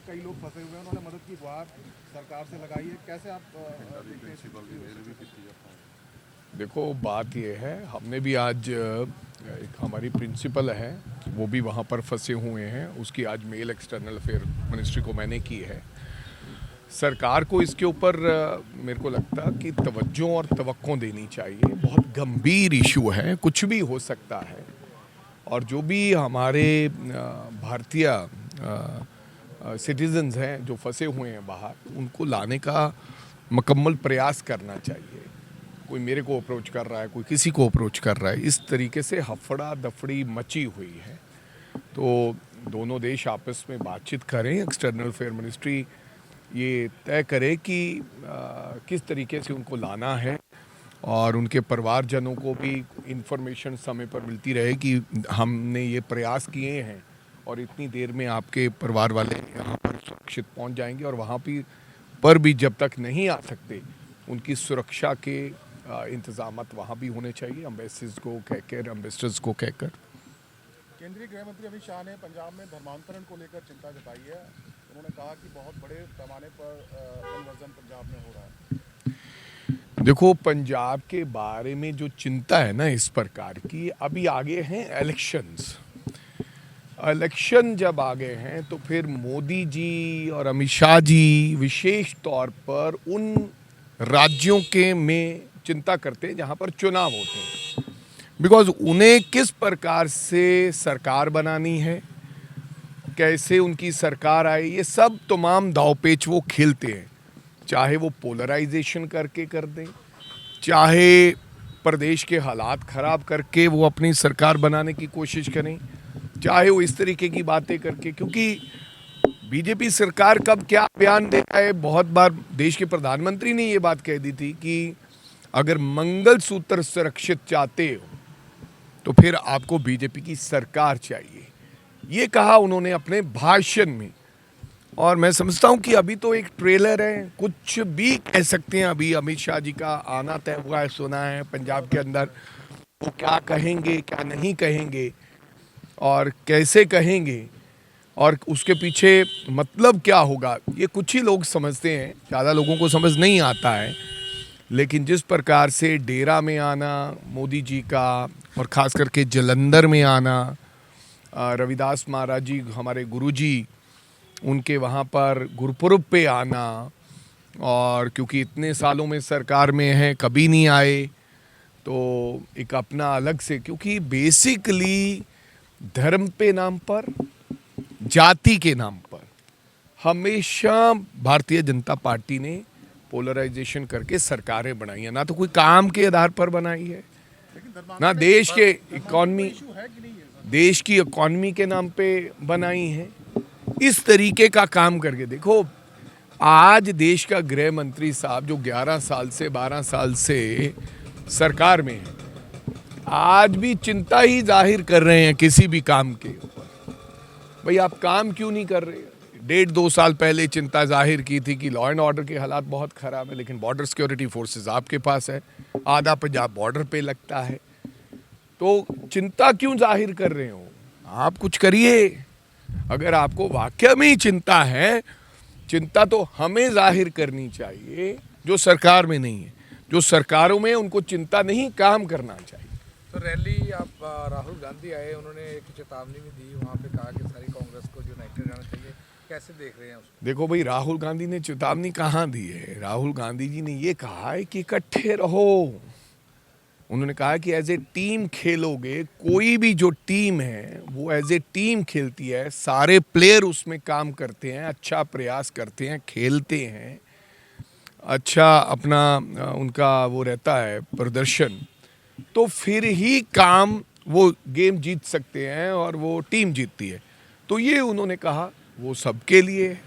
कई लोग फंसे हुए हैं, उन्होंने मदद की गुहार सरकार से लगाई है। कैसे आप देखते हैं इस चीज़ को? देखो, बात ये है, हमने भी आज एक हमारी प्रिंसिपल है, वो भी वहाँ पर फंसे हुए हैं, उसकी आज मेल एक्सटर्नल अफेयर मिनिस्ट्री को मैंने की है। सरकार को इसके ऊपर मेरे को लगता कि तवज्जो और तवक्को देनी चाहिए। बहुत गंभीर इशू है, कुछ भी हो सकता है, और जो भी हमारे भारतीय सिटीजन्स हैं जो फंसे हुए हैं बाहर, उनको लाने का मुकम्मल प्रयास करना चाहिए। कोई मेरे को अप्रोच कर रहा है, कोई किसी को अप्रोच कर रहा है, इस तरीके से हफड़ा दफड़ी मची हुई है। तो दोनों देश आपस में बातचीत करें, एक्सटर्नल अफेयर मिनिस्ट्री ये तय करे कि किस तरीके से उनको लाना है, और उनके परिवारजनों को भी इंफॉर्मेशन समय पर मिलती रहे कि हमने ये प्रयास किए हैं और इतनी देर में आपके परिवार वाले यहाँ पर सुरक्षित पहुँच जाएंगे। और वहाँ पर भी जब तक नहीं आ सकते, उनकी सुरक्षा के इंतजाम वहाँ भी होने चाहिए, एम्बेसीज को कहकर, एम्बेसडर्स को कहकर। केंद्रीय गृह मंत्री अमित शाह ने पंजाब में धर्मांतरण को लेकर चिंता जताई है। उन्होंने कहा कि बहुत बड़े पैमाने पर कन्वर्जन पंजाब में हो रहा है। देखो, पंजाब के बारे में जो चिंता है ना इस प्रकार की, अभी आगे हैं इलेक्शन जब आ गए हैं तो फिर मोदी जी और अमित शाह जी विशेष तौर पर उन राज्यों के में चिंता करते हैं जहां पर चुनाव होते हैं, बिकॉज उन्हें किस प्रकार से सरकार बनानी है, कैसे उनकी सरकार आए, ये सब तमाम दावपेच वो खेलते हैं। चाहे वो पोलराइजेशन करके कर दें, चाहे प्रदेश के हालात ख़राब करके वो अपनी सरकार बनाने की कोशिश करें, चाहे वो इस तरीके की बातें करके, क्योंकि बीजेपी सरकार कब क्या बयान दे रहा है। बहुत बार देश के प्रधानमंत्री ने ये बात कह दी थी कि अगर मंगलसूत्र सुरक्षित चाहते हो तो फिर आपको बीजेपी की सरकार चाहिए, ये कहा उन्होंने अपने भाषण में। और मैं समझता हूं कि अभी तो एक ट्रेलर है, कुछ भी कह सकते हैं। अभी अमित शाह जी का आना तय हुआ है, सुना है पंजाब के अंदर, वो क्या कहेंगे क्या नहीं कहेंगे और कैसे कहेंगे और उसके पीछे मतलब क्या होगा, ये कुछ ही लोग समझते हैं, ज़्यादा लोगों को समझ नहीं आता है। लेकिन जिस प्रकार से डेरा में आना मोदी जी का, और ख़ास करके जलंधर में आना, रविदास महाराज जी हमारे गुरु जी, उनके वहाँ पर गुरपुरब पे आना, और क्योंकि इतने सालों में सरकार में हैं, कभी नहीं आए, तो एक अपना अलग से, क्योंकि बेसिकली धर्म पे नाम पर, जाति के नाम पर हमेशा भारतीय जनता पार्टी ने पोलराइजेशन करके सरकारें बनाई है। ना तो कोई काम के आधार पर बनाई है, ना देश के इकॉनमी, देश की इकॉनमी के नाम पे बनाई है। इस तरीके का काम करके देखो, आज देश का गृह मंत्री साहब जो 11 साल से 12 साल से सरकार में है, आज भी चिंता ही जाहिर कर रहे हैं किसी भी काम के ऊपर। भाई आप काम क्यों नहीं कर रहे? 1.5-2 साल पहले चिंता जाहिर की थी कि लॉ एंड ऑर्डर के हालात बहुत ख़राब है, लेकिन बॉर्डर सिक्योरिटी फोर्सेस आपके पास है, आधा पंजाब बॉर्डर पे लगता है, तो चिंता क्यों जाहिर कर रहे हो? आप कुछ करिए। अगर आपको वाकई में ही चिंता है, चिंता तो हमें जाहिर करनी चाहिए, जो सरकार में नहीं है। जो सरकारों में उनको चिंता नहीं, काम करना चाहिए। तो रैली आप राहुल गांधी आए, उन्होंने एक चेतावनी भी दी, वहाँ पे कहा कि सारी कांग्रेस को यूनाइटेड रहना चाहिए। कैसे देख रहे हैं उसको? देखो भाई, राहुल गांधी ने चेतावनी कहाँ दी है? राहुल गांधी जी ने ये कहा है कि इकट्ठे रहो। उन्होंने कहा कि एज ए टीम खेलोगे, कोई भी जो टीम है वो एज ए टीम खेलती है, सारे प्लेयर उसमें काम करते हैं, अच्छा प्रयास करते हैं, खेलते हैं, अच्छा अपना उनका वो रहता है प्रदर्शन, तो फिर ही काम वो गेम जीत सकते हैं और वो टीम जीतती है। तो ये उन्होंने कहा वो सबके लिए है।